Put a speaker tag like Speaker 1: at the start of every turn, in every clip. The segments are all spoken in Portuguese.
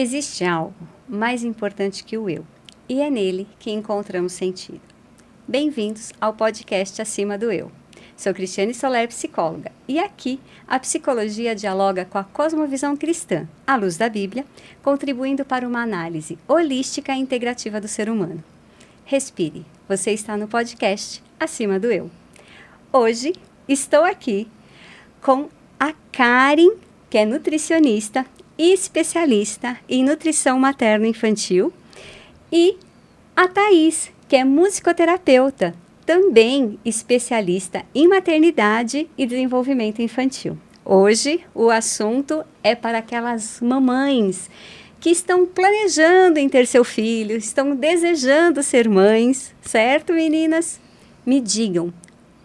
Speaker 1: Existe algo mais importante que o eu, e é nele que encontramos sentido. Bem-vindos ao podcast Acima do Eu. Sou Cristiane Soler, psicóloga, e aqui a psicologia dialoga com a cosmovisão cristã, à luz da Bíblia, contribuindo para uma análise holística e integrativa do ser humano. Respire, você está no podcast Acima do Eu. Hoje estou aqui com a Karen, que é nutricionista e especialista em nutrição materno-infantil, e a Thaís, que é musicoterapeuta, também especialista em maternidade e desenvolvimento infantil. Hoje o assunto é para aquelas mamães que estão planejando em ter seu filho, estão desejando ser mães, certo, meninas? Me digam,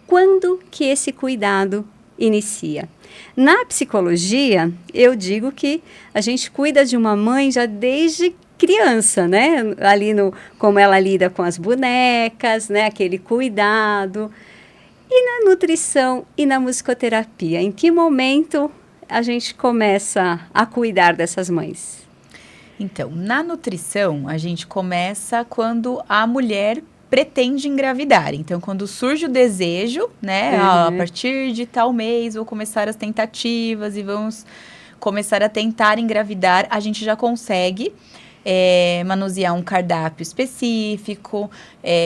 Speaker 1: quando que esse cuidado inicia? Na psicologia, eu digo que a gente cuida de uma mãe já desde criança, né? Ali como ela lida com as bonecas, né? Aquele cuidado. E na nutrição e na musicoterapia, em que momento a gente começa a cuidar dessas mães?
Speaker 2: Então, na nutrição, a gente começa quando a mulher pretende engravidar. Então, quando surge o desejo, né? A partir de tal mês, vou começar as tentativas e vamos começar a tentar engravidar, a gente já consegue manusear um cardápio específico,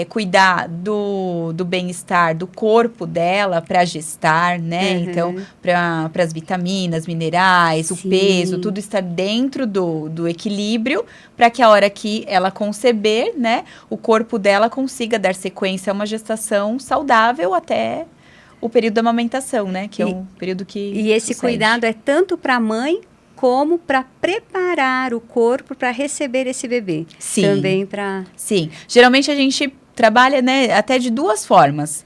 Speaker 2: cuidar do bem-estar do corpo dela para gestar, né? Então, para as vitaminas, minerais, o peso, tudo estar dentro do equilíbrio, para que a hora que ela conceber, né, o corpo dela consiga dar sequência a uma gestação saudável até o período da amamentação, né? Que é um período que
Speaker 1: E esse cuidado é tanto para a mãe como para preparar o corpo para receber esse bebê.
Speaker 2: Sim.
Speaker 1: Também para...
Speaker 2: Sim. Geralmente a gente trabalha, né, até de duas formas.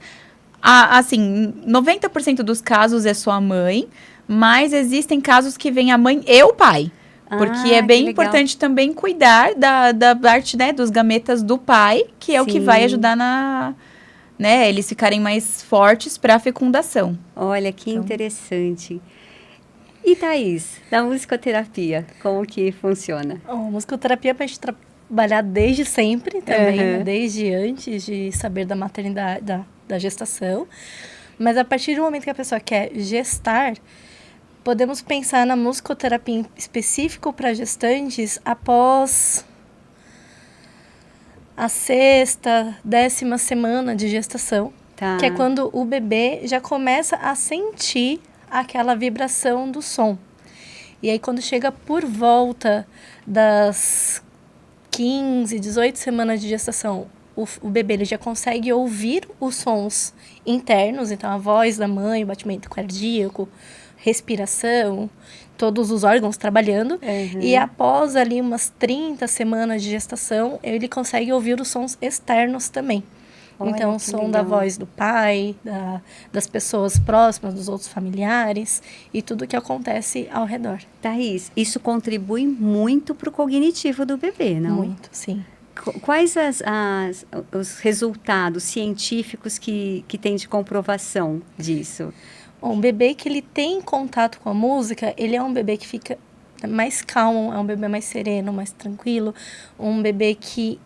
Speaker 2: Assim, 90% dos casos é só a mãe, mas existem casos que vem a mãe e o pai. Porque é bem importante também cuidar da parte, né, dos gametas do pai, que é o que vai ajudar né, eles ficarem mais fortes para a fecundação.
Speaker 1: Olha, que interessante. E Thaís, da musicoterapia, como que funciona?
Speaker 3: A musicoterapia para a gente trabalhar desde sempre também, né? Desde antes de saber da maternidade, da gestação. Mas a partir do momento que a pessoa quer gestar, podemos pensar na musicoterapia específico para gestantes após a 6ª, 10ª semana de gestação, que é quando o bebê já começa a sentir aquela vibração do som. E aí, quando chega por volta das 15, 18 semanas de gestação, o bebê ele já consegue ouvir os sons internos, então a voz da mãe, o batimento cardíaco, respiração, todos os órgãos trabalhando. E após ali umas 30 semanas de gestação, ele consegue ouvir os sons externos também. Olha, então, o som da voz do pai, das pessoas próximas, dos outros familiares e tudo que acontece ao redor.
Speaker 1: Thaís, isso contribui muito para o cognitivo do bebê, não?
Speaker 3: Muito, sim.
Speaker 1: Quais os resultados científicos que tem de comprovação disso?
Speaker 3: Bom, um bebê que ele tem contato com a música, ele é um bebê que fica mais calmo, é um bebê mais sereno, mais tranquilo, um bebê que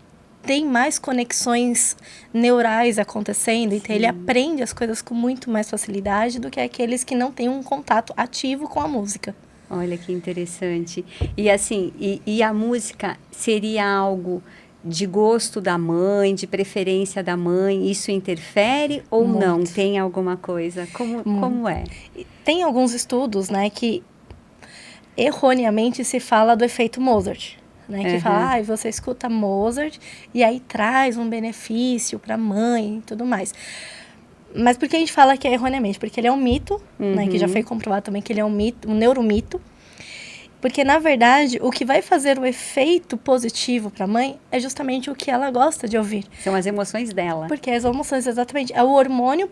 Speaker 3: tem mais conexões neurais acontecendo, então ele aprende as coisas com muito mais facilidade do que aqueles que não têm um contato ativo com a música.
Speaker 1: Olha que interessante. E assim, e a música seria algo de gosto da mãe, de preferência da mãe, isso interfere ou
Speaker 3: muito.
Speaker 1: Não? Tem alguma coisa? Como é?
Speaker 3: Tem alguns estudos, né, que erroneamente se fala do efeito Mozart. Né, que fala, você escuta Mozart e aí traz um benefício para a mãe e tudo mais. Mas por que a gente fala que é erroneamente? Porque ele é um mito, né, que já foi comprovado também que ele é um mito, um neuromito. Porque, na verdade, o que vai fazer o efeito positivo para a mãe é justamente o que ela gosta de ouvir.
Speaker 1: São as emoções dela.
Speaker 3: Porque as emoções, exatamente. É o hormônio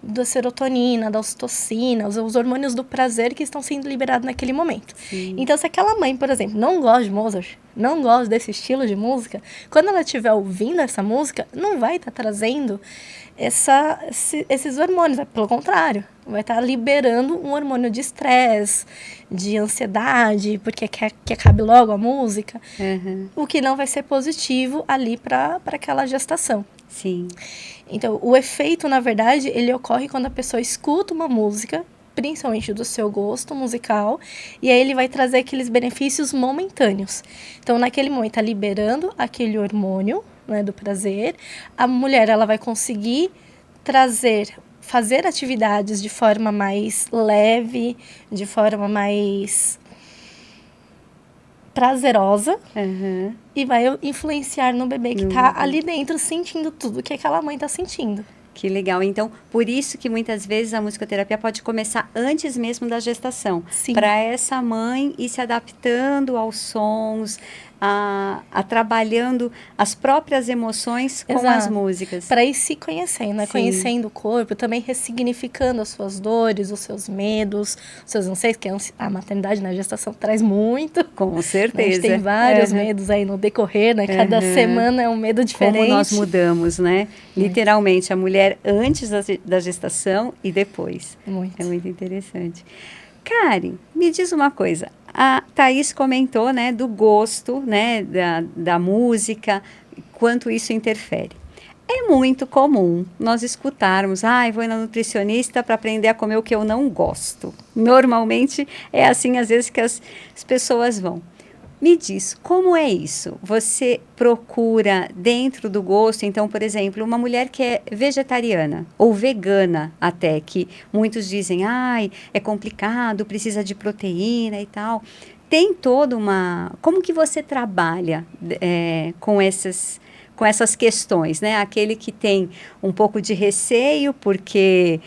Speaker 3: da serotonina, da ocitocina, os hormônios do prazer que estão sendo liberados naquele momento. Então, se aquela mãe, por exemplo, não gosta de Mozart, não gosta desse estilo de música, quando ela estiver ouvindo essa música, não vai estar trazendo esses hormônios, pelo contrário, vai estar liberando um hormônio de estresse, de ansiedade, porque quer que acabe logo a música, o que não vai ser positivo ali para aquela gestação.
Speaker 1: Sim.
Speaker 3: Então, o efeito, na verdade, ele ocorre quando a pessoa escuta uma música, principalmente do seu gosto musical, e aí ele vai trazer aqueles benefícios momentâneos. Então, naquele momento, está liberando aquele hormônio, né, do prazer. A mulher, ela vai conseguir fazer atividades de forma mais leve, de forma mais prazerosa, e vai influenciar no bebê que está ali dentro, sentindo tudo que aquela mãe está sentindo.
Speaker 1: Que legal. Então, por isso que muitas vezes a musicoterapia pode começar antes mesmo da gestação. Para essa mãe ir se adaptando aos sons, a trabalhando as próprias emoções com as músicas.
Speaker 3: Para ir se conhecendo, né? Conhecendo o corpo, também ressignificando as suas dores, os seus medos, os seus anseios, que a maternidade na gestação traz muito.
Speaker 1: Com certeza.
Speaker 3: A gente tem vários medos aí no decorrer, né? Cada semana é um medo diferente.
Speaker 1: Como nós mudamos, né? Literalmente, a mulher antes da gestação e depois.
Speaker 3: Muito.
Speaker 1: É muito interessante. Karen, me diz uma coisa. A Thaís comentou, né, do gosto, né, da música, quanto isso interfere. É muito comum nós escutarmos, vou ir na nutricionista para aprender a comer o que eu não gosto. Normalmente é assim, às vezes, que as pessoas vão. Me diz, como é isso? Você procura dentro do gosto, então, por exemplo, uma mulher que é vegetariana ou vegana até, que muitos dizem, é complicado, precisa de proteína e tal. Tem toda uma... Como que você trabalha com essas questões, né? Aquele que tem um pouco de receio porque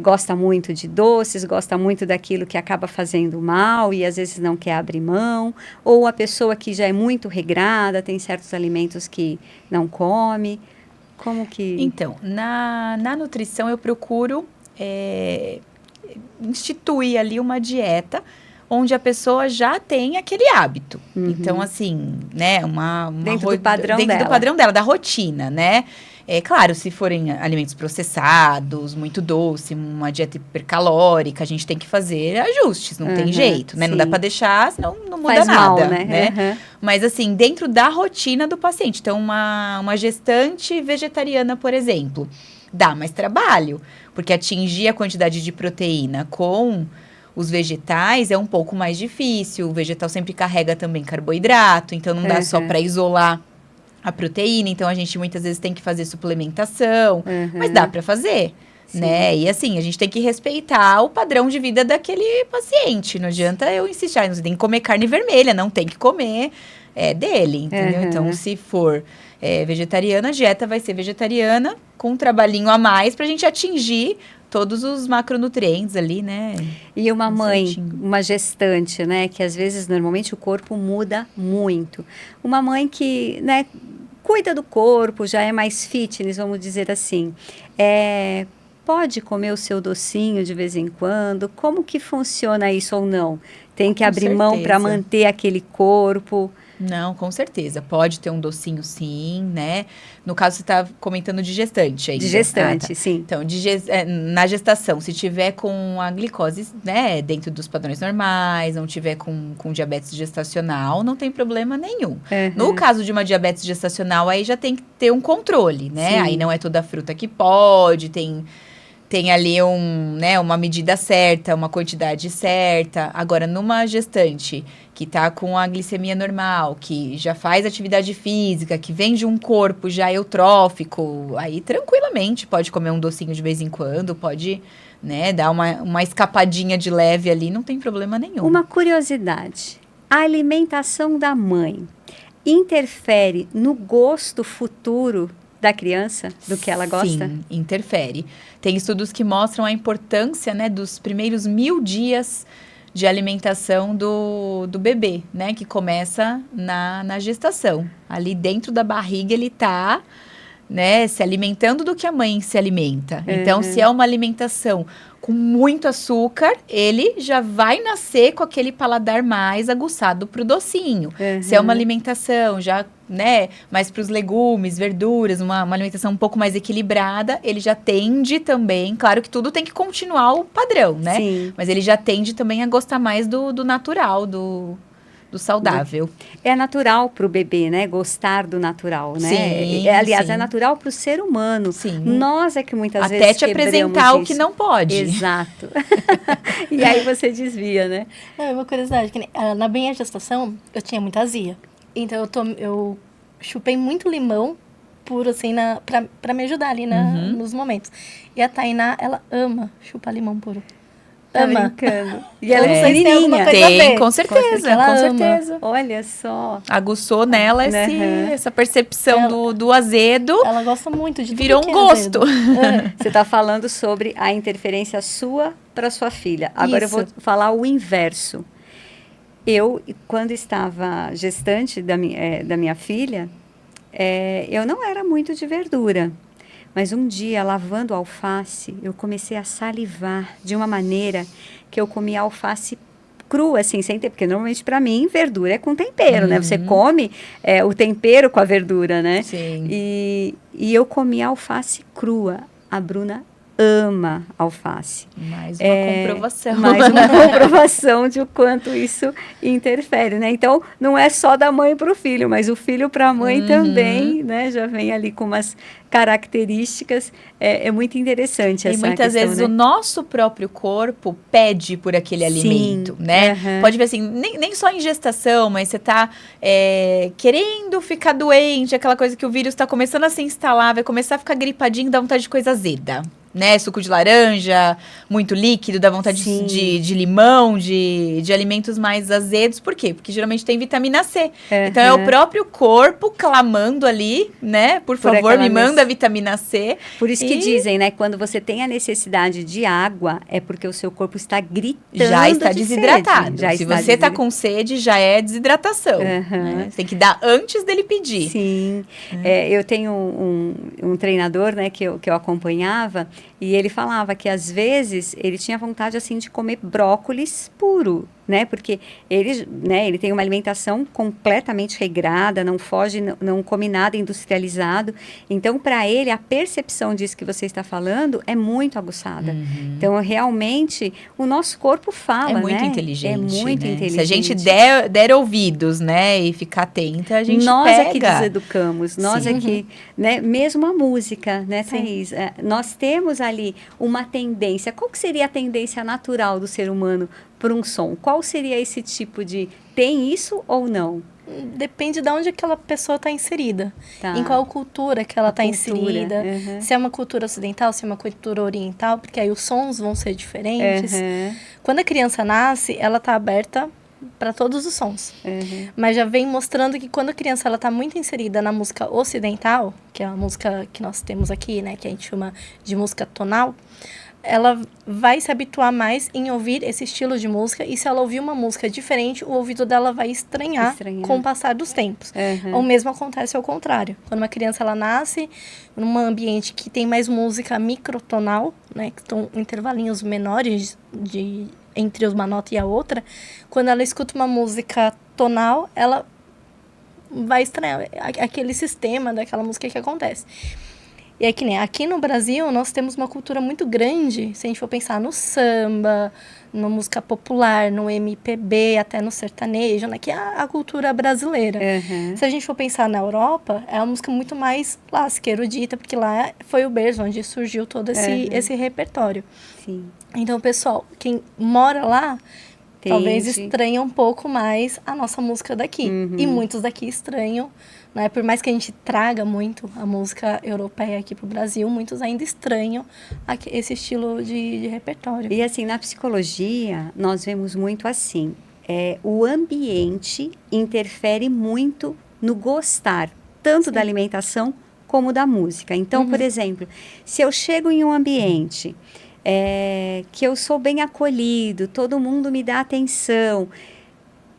Speaker 1: gosta muito de doces, gosta muito daquilo que acaba fazendo mal e às vezes não quer abrir mão, ou a pessoa que já é muito regrada, tem certos alimentos que não come. Como que...
Speaker 2: Então, na nutrição eu procuro instituir ali uma dieta onde a pessoa já tem aquele hábito. Então, assim, né,
Speaker 1: dentro do padrão dela.
Speaker 2: Dentro do padrão dela, da rotina, né? É claro, se forem alimentos processados, muito doce, uma dieta hipercalórica, a gente tem que fazer ajustes, não tem jeito, né? Sim. Não dá para deixar, senão não muda
Speaker 1: Faz
Speaker 2: nada,
Speaker 1: mal, né?
Speaker 2: Mas assim, dentro da rotina do paciente. Então, uma gestante vegetariana, por exemplo, dá mais trabalho, porque atingir a quantidade de proteína com os vegetais é um pouco mais difícil. O vegetal sempre carrega também carboidrato, então não dá só para isolar a proteína. Então a gente muitas vezes tem que fazer suplementação, mas dá para fazer, né? E assim, a gente tem que respeitar o padrão de vida daquele paciente. Não adianta eu insistir, não tem que comer carne vermelha, não tem que comer dele, entendeu? Então, se for vegetariana, a dieta vai ser vegetariana, com um trabalhinho a mais pra gente atingir todos os macronutrientes ali, né?
Speaker 1: E uma mãe, uma gestante, né? Que às vezes, normalmente, o corpo muda muito. Uma mãe que, né, cuida do corpo, já é mais fitness, vamos dizer assim. Pode comer o seu docinho de vez em quando? Como que funciona isso ou não? Tem que abrir mão para manter aquele corpo?
Speaker 2: Não, com certeza. Pode ter um docinho, sim, né? No caso, você está comentando de gestante ainda.
Speaker 1: De gestante, sim.
Speaker 2: Então, na gestação, se tiver com a glicose, né, dentro dos padrões normais, não tiver com diabetes gestacional, não tem problema nenhum. No caso de uma diabetes gestacional, aí já tem que ter um controle, né? Sim. Aí não é toda fruta que pode, tem ali uma medida certa, uma quantidade certa. Agora, numa gestante que está com a glicemia normal, que já faz atividade física, que vem de um corpo já eutrófico, aí tranquilamente pode comer um docinho de vez em quando, pode, né, dar uma escapadinha de leve ali, não tem problema nenhum.
Speaker 1: Uma curiosidade, a alimentação da mãe interfere no gosto futuro da criança, do que ela gosta?
Speaker 2: Sim, interfere. Tem estudos que mostram a importância, né, dos primeiros 1000 dias de alimentação do bebê, né, que começa na gestação. Ali dentro da barriga ele tá, né, se alimentando do que a mãe se alimenta. Então, se é uma alimentação com muito açúcar, ele já vai nascer com aquele paladar mais aguçado pro docinho. Se é uma alimentação já, né, mais para os legumes, verduras, uma alimentação um pouco mais equilibrada, ele já tende também, claro que tudo tem que continuar o padrão, né?
Speaker 1: Sim.
Speaker 2: Mas ele já tende também a gostar mais do natural, do saudável.
Speaker 1: É natural para o bebê, né? Gostar do natural, né?
Speaker 2: Sim,
Speaker 1: Aliás,
Speaker 2: sim.
Speaker 1: é natural para o ser humano.
Speaker 2: Sim.
Speaker 1: Nós é que muitas vezes
Speaker 2: até te apresentar o que não pode.
Speaker 1: Exato. E aí você desvia, né?
Speaker 3: É uma curiosidade, que na minha gestação, eu tinha muita azia. Então, eu chupei muito limão puro, assim, pra me ajudar ali nos momentos. E a Tainá, ela ama chupar limão puro. Ama.
Speaker 1: Brincando. E ela
Speaker 3: Eu não
Speaker 1: é
Speaker 3: sei se tem alguma
Speaker 1: pequenininha.
Speaker 3: coisa a ver.
Speaker 2: Com certeza,
Speaker 3: Ela
Speaker 2: com
Speaker 3: ama.
Speaker 2: certeza.
Speaker 1: Olha só.
Speaker 2: Aguçou nela essa percepção do azedo.
Speaker 3: Ela gosta muito de tudo
Speaker 2: Virou
Speaker 3: que
Speaker 2: um
Speaker 3: é
Speaker 2: gosto.
Speaker 3: azedo.
Speaker 1: Você está falando sobre a interferência sua para sua filha. Agora
Speaker 3: Isso.
Speaker 1: eu vou falar o inverso. Eu, quando estava gestante da minha filha, eu não era muito de verdura. Mas um dia, lavando alface, eu comecei a salivar de uma maneira que eu comia alface crua, assim, sem ter... Porque normalmente, para mim, verdura é com tempero, né? Você come o tempero com a verdura, né?
Speaker 2: Sim.
Speaker 1: E eu comia alface crua. A Bruna ama alface.
Speaker 2: Mais uma comprovação.
Speaker 1: Mais uma comprovação de o quanto isso interfere, né? Então, não é só da mãe para o filho, mas o filho para a mãe também, né? Já vem ali com umas características. É muito interessante essa questão,
Speaker 2: E muitas vezes
Speaker 1: né?
Speaker 2: o nosso próprio corpo pede por aquele alimento, né? Pode ver assim, nem só em gestação, mas você tá querendo ficar doente, aquela coisa que o vírus tá começando a se instalar, vai começar a ficar gripadinho, dá vontade de coisa azeda. Né, suco de laranja, muito líquido, dá vontade de limão, de alimentos mais azedos. Por quê? Porque geralmente tem vitamina C. Então, é o próprio corpo clamando ali, né? Por favor, me manda a vitamina C.
Speaker 1: Por isso que dizem, né? Quando você tem a necessidade de água, é porque o seu corpo está gritando
Speaker 2: já está desidratado. Se você está
Speaker 1: com
Speaker 2: com sede, já é desidratação. Né? Você tem que dar antes dele pedir.
Speaker 1: Sim. Eu tenho um treinador, né? Que eu acompanhava. E ele falava que, às vezes, ele tinha vontade, assim, de comer brócolis puro, né? Porque ele tem uma alimentação completamente regrada, não foge, não come nada industrializado. Então, para ele, a percepção disso que você está falando é muito aguçada. Então, realmente, o nosso corpo fala,
Speaker 2: né? É muito
Speaker 1: né?
Speaker 2: inteligente,
Speaker 1: É muito inteligente.
Speaker 2: Se a gente der ouvidos, né? E ficar atenta, a gente
Speaker 1: nós
Speaker 2: pega.
Speaker 1: É que deseducamos. Nós é que, né? Mesmo a música, né, Thaís? Nós temos ali uma tendência. Qual que seria a tendência natural do ser humano para um som? Qual seria esse tipo de... Tem isso ou não?
Speaker 3: Depende de onde aquela pessoa está inserida.
Speaker 1: Tá.
Speaker 3: Em qual cultura que ela está inserida.
Speaker 1: Uhum.
Speaker 3: Se é uma cultura ocidental, se é uma cultura oriental, porque aí os sons vão ser diferentes.
Speaker 1: Uhum.
Speaker 3: Quando a criança nasce, ela está aberta para todos os sons. Mas já vem mostrando que quando a criança está muito inserida na música ocidental, que é a música que nós temos aqui, né, que a gente chama de música tonal, ela vai se habituar mais em ouvir esse estilo de música, e se ela ouvir uma música diferente, o ouvido dela vai estranhar com o passar dos tempos. O mesmo acontece ao contrário. Quando uma criança ela nasce num ambiente que tem mais música microtonal, né, que estão intervalinhos menores entre uma nota e a outra, quando ela escuta uma música tonal, ela vai estranhar aquele sistema daquela música que acontece. E é que nem aqui no Brasil, nós temos uma cultura muito grande, se a gente for pensar no samba, na música popular, no MPB, até no sertanejo, né, que é a cultura brasileira. Se a gente for pensar na Europa, é uma música muito mais clássica, erudita, porque lá foi o berço onde surgiu todo esse repertório.
Speaker 1: Sim.
Speaker 3: Então, pessoal, quem mora lá, talvez estranha um pouco mais a nossa música daqui. E muitos daqui estranham, né? Por mais que a gente traga muito a música europeia aqui para o Brasil, muitos ainda estranham esse estilo de repertório.
Speaker 1: E assim, na psicologia, nós vemos muito assim, o ambiente interfere muito no gostar, tanto da alimentação como da música. Então, por exemplo, se eu chego em um ambiente que eu sou bem acolhido, todo mundo me dá atenção,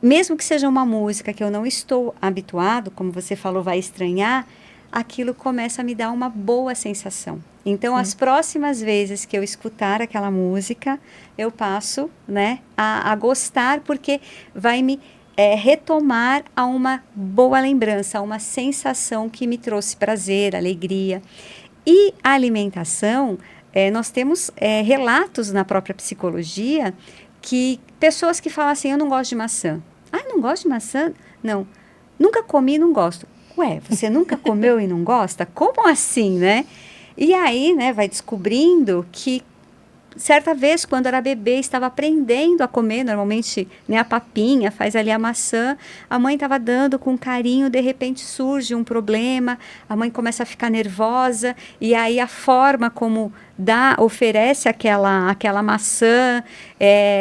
Speaker 1: mesmo que seja uma música que eu não estou habituado, como você falou, vai estranhar, aquilo começa a me dar uma boa sensação. Então, as próximas vezes que eu escutar aquela música, eu passo, né, a gostar, porque vai me retomar a uma boa lembrança, a uma sensação que me trouxe prazer, alegria. E a alimentação, nós temos relatos na própria psicologia que pessoas que falam assim, eu não gosto de maçã. Ah, não gosto de maçã? Não, nunca comi e não gosto. Ué, você nunca comeu e não gosta? Como assim, né? E aí, né, vai descobrindo que certa vez, quando era bebê, estava aprendendo a comer, normalmente, né, a papinha, faz ali a maçã, a mãe estava dando com carinho, de repente surge um problema, a mãe começa a ficar nervosa, e aí a forma como oferece aquela maçã,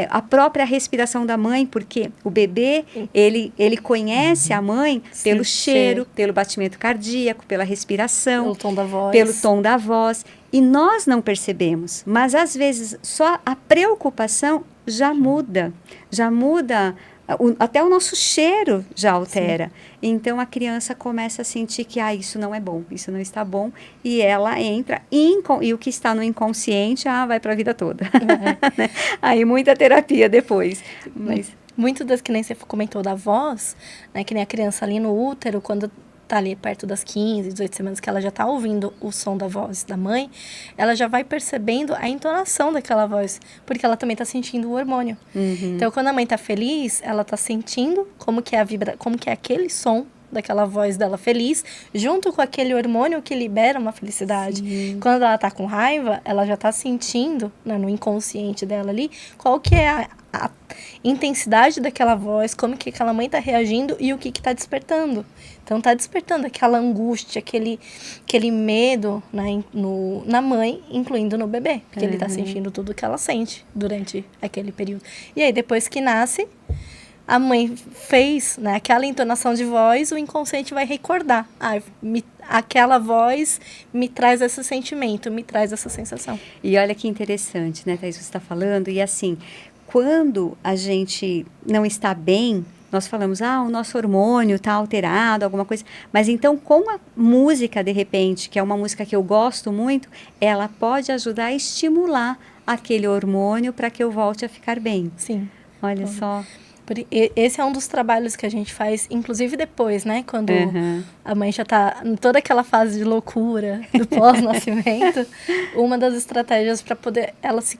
Speaker 1: a própria respiração da mãe, porque o bebê, ele conhece a mãe pelo cheiro, pelo batimento cardíaco, pela respiração, pelo tom da voz. E nós não percebemos, mas às vezes só a preocupação já muda até o nosso cheiro já altera. Sim. Então a criança começa a sentir que isso não é bom, isso não está bom, e ela entra, e o que está no inconsciente, vai para a vida toda. Aí muita terapia depois. Mas...
Speaker 3: Muito das que nem você comentou da voz, né, que nem a criança ali no útero, quando tá ali perto das 15, 18 semanas, que ela já tá ouvindo o som da voz da mãe, ela já vai percebendo a entonação daquela voz, porque ela também tá sentindo o hormônio. Uhum. Então, quando a mãe tá feliz, ela tá sentindo como que é aquele som daquela voz dela feliz, junto com aquele hormônio que libera uma felicidade. Sim. Quando ela tá com raiva, ela já tá sentindo, né, no inconsciente dela ali, qual que é a intensidade daquela voz, como que aquela mãe tá reagindo e o que tá despertando. Então, tá despertando aquela angústia, aquele medo, né, na mãe, incluindo no bebê, porque ele tá sentindo tudo que ela sente durante aquele período. E aí, depois que nasce, a mãe fez, né, aquela entonação de voz, o inconsciente vai recordar. Aquela voz me traz esse sentimento, me traz essa sensação.
Speaker 1: E olha que interessante, né, Thaís, você está falando, e assim, quando a gente não está bem, nós falamos, o nosso hormônio está alterado, alguma coisa. Mas então, com a música, de repente, que é uma música que eu gosto muito, ela pode ajudar a estimular aquele hormônio para que eu volte a ficar bem.
Speaker 3: Sim.
Speaker 1: Olha só.
Speaker 3: Esse é um dos trabalhos que a gente faz, inclusive depois, né? Quando a mãe já está em toda aquela fase de loucura do pós-nascimento, uma das estratégias para poder ela se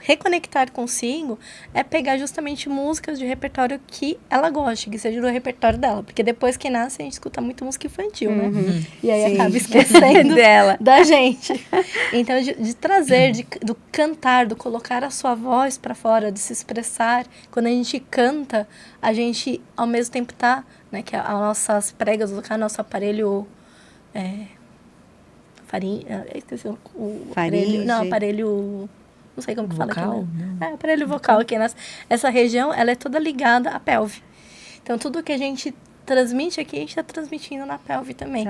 Speaker 3: reconectar consigo é pegar justamente músicas de repertório que ela goste, que seja do repertório dela, porque depois que nasce a gente escuta muito música infantil, né? E aí acaba esquecendo da gente. Então, de trazer, do cantar, do colocar a sua voz para fora, de se expressar. Quando a gente canta, a gente ao mesmo tempo tá, né, que as nossas pregas, o nosso aparelho esqueci o aparelho, não, aparelho, não sei como que fala aquilo. Aparelho vocal aqui. Essa região, ela é toda ligada à pelve. Então, tudo que a gente transmite aqui, a gente está transmitindo na pelve também.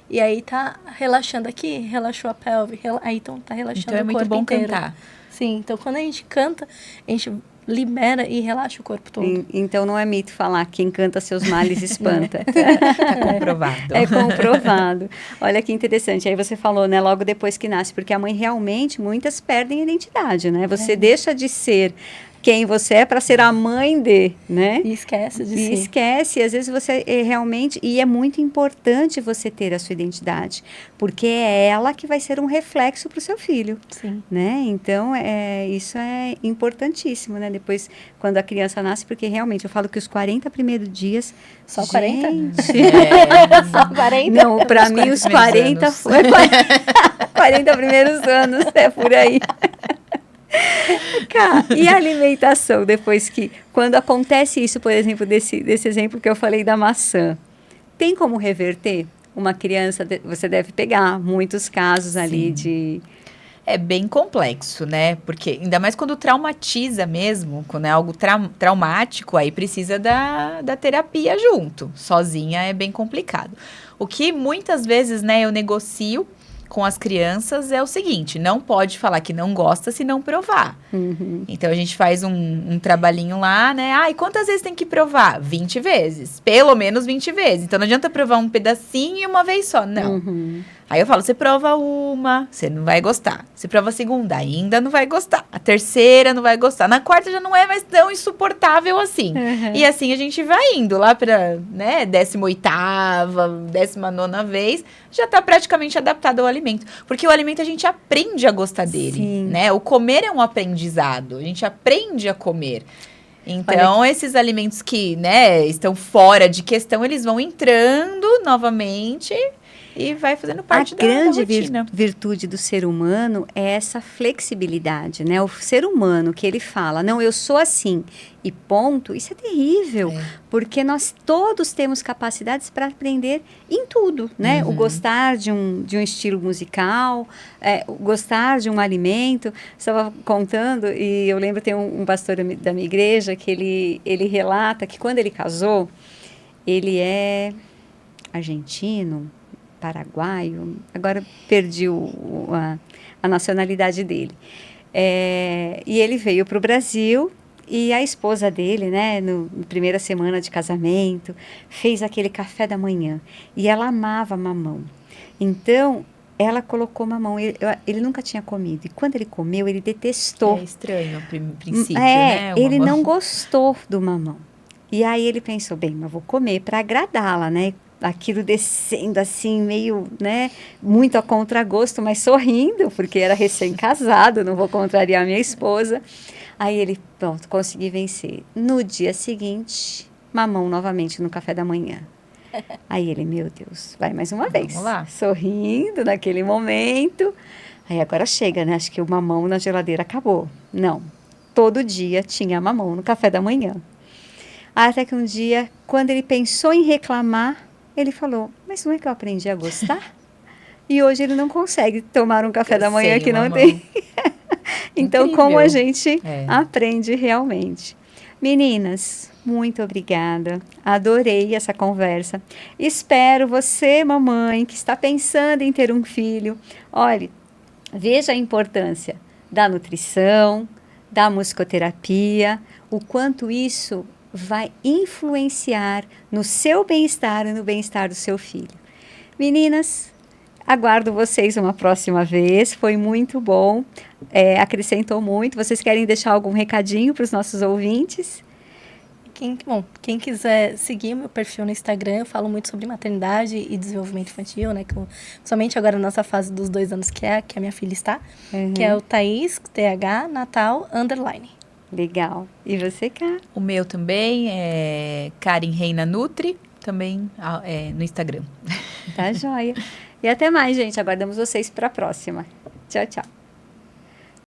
Speaker 3: E aí tá relaxando aqui, relaxou a pelve, aí então tá relaxando o corpo inteiro. Então é muito bom cantar. Sim, então quando a gente canta, a gente libera e relaxa o corpo todo.
Speaker 1: Então não é mito falar quem canta seus males espanta.
Speaker 2: Tá comprovado.
Speaker 1: É comprovado. Olha que interessante. Aí você falou, né, logo depois que nasce, porque a mãe realmente, muitas perdem a identidade, né? Você deixa de ser quem você é para ser a mãe de, né?
Speaker 3: E esquece de
Speaker 1: si. Esquece, e às vezes você realmente... E é muito importante você ter a sua identidade, porque é ela que vai ser um reflexo para o seu filho.
Speaker 3: Sim.
Speaker 1: Né? Então, isso é importantíssimo, né? Depois, quando a criança nasce, porque realmente, eu falo que os 40 primeiros dias...
Speaker 3: Só 40?
Speaker 1: Só 40? Não, para mim os 40 foi 40 primeiros anos, por aí. E a alimentação, depois quando acontece isso, por exemplo, desse exemplo que eu falei da maçã, tem como reverter? Uma criança, você deve pegar muitos casos ali de...
Speaker 2: É bem complexo, né? Porque ainda mais quando traumatiza mesmo, quando é algo traumático, aí precisa da terapia junto. Sozinha é bem complicado. O que muitas vezes, né, eu negocio com as crianças é o seguinte, não pode falar que não gosta se não provar. Então, a gente faz um trabalhinho lá, né? E quantas vezes tem que provar? 20 vezes. Pelo menos 20 vezes. Então, não adianta provar um pedacinho e uma vez só, não. Aí eu falo, você prova uma, você não vai gostar. Você prova a segunda, ainda não vai gostar. A terceira não vai gostar. Na quarta já não é mais tão insuportável assim. E assim a gente vai indo lá pra, né, 18ª, 19ª vez, já tá praticamente adaptado ao alimento. Porque o alimento a gente aprende a gostar dele, né? O comer é um aprendizado, a gente aprende a comer. Então, esses alimentos que, né, estão fora de questão, eles vão entrando novamente e vai fazendo parte da rotina.
Speaker 1: A grande virtude do ser humano é essa flexibilidade, né? O ser humano que ele fala, não, eu sou assim e ponto, isso é terrível, porque nós todos temos capacidades para aprender em tudo, né? O gostar de um estilo musical, o gostar de um alimento. Estava contando, e eu lembro, tem um pastor da minha igreja que ele relata que quando ele casou, ele é argentino, paraguaio, agora perdi a nacionalidade dele. E ele veio para o Brasil e a esposa dele, né, na primeira semana de casamento, fez aquele café da manhã e ela amava mamão. Então, ela colocou mamão, ele nunca tinha comido. E quando ele comeu, ele detestou.
Speaker 2: É estranho a princípio, né?
Speaker 1: Ele não gostou do mamão. E aí ele pensou, bem, mas vou comer para agradá-la, né? Aquilo descendo assim, meio, né, muito a contragosto, mas sorrindo, porque era recém-casado, não vou contrariar minha esposa. Aí ele, pronto, consegui vencer. No dia seguinte, mamão novamente no café da manhã. Aí ele, meu Deus, vai mais uma vez.
Speaker 2: Vamos lá.
Speaker 1: Sorrindo naquele momento. Aí agora chega, né? Acho que o mamão na geladeira acabou. Não, todo dia tinha mamão no café da manhã. Até que um dia, quando ele pensou em reclamar, ele falou, mas não é que eu aprendi a gostar? E hoje ele não consegue tomar um café da manhã que não tem. Então,
Speaker 2: incrível.
Speaker 1: Como a gente aprende realmente. Meninas, muito obrigada. Adorei essa conversa. Espero você, mamãe, que está pensando em ter um filho. Olhe, veja a importância da nutrição, da musicoterapia, o quanto isso vai influenciar no seu bem-estar e no bem-estar do seu filho. Meninas, aguardo vocês uma próxima vez, foi muito bom, acrescentou muito. Vocês querem deixar algum recadinho para os nossos ouvintes?
Speaker 3: Quem quiser seguir o meu perfil no Instagram, eu falo muito sobre maternidade e desenvolvimento infantil, né? Somente agora na nossa fase dos 2 anos que a minha filha está, que é o Thaís, TH, Natal, _.
Speaker 1: Legal. E você, Cá?
Speaker 2: O meu também é Karen Reina Nutri, também no Instagram.
Speaker 1: Tá joia. E até mais, gente. Aguardamos vocês para a próxima. Tchau, tchau.